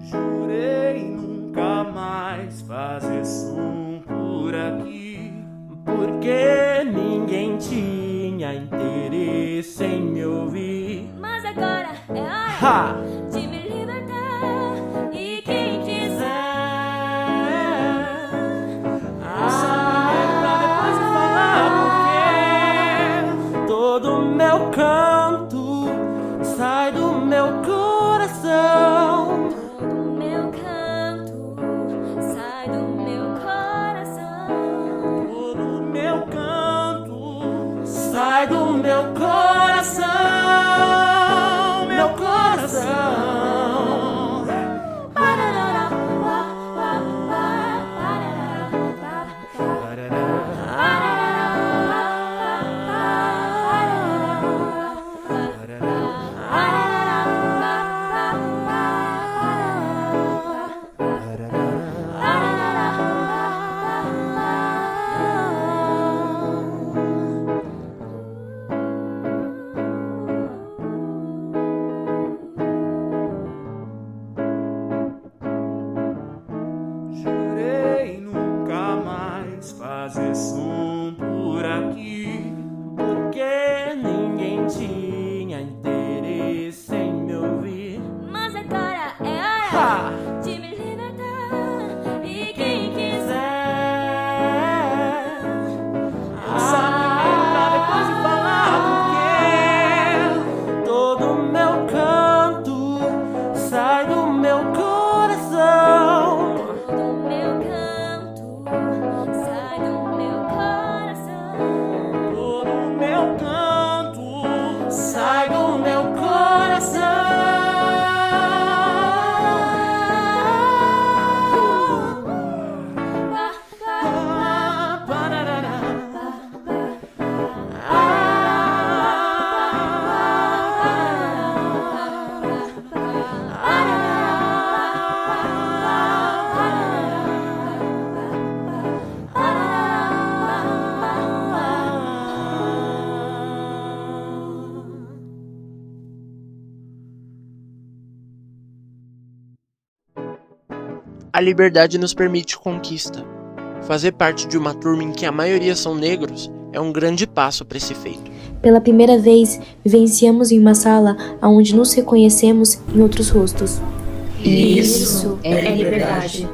Jurei nunca mais fazer som por aqui, porque ninguém tinha interesse em me ouvir. Mas agora é hora de me libertar. E quem quiser saber pra depois eu falar porque todo meu canto sai do meu coração. todo meu canto sai do meu coração. Todo meu canto sai do meu coração. Meu coração. Jurei nunca mais fazer som por aqui, porque ninguém tinha interesse em me ouvir. Mas agora é hora de me libertar. E quem quiser saber pra depois eu falar porque todo meu canto sai do meu coração. todo meu canto sai do meu coração. Todo meu canto sai do meu coração. A liberdade nos permite conquista. Fazer parte de uma turma em que a maioria são negros é um grande passo para esse feito. Pela primeira vez, vivenciamos em uma sala onde nos reconhecemos em outros rostos. Isso é liberdade.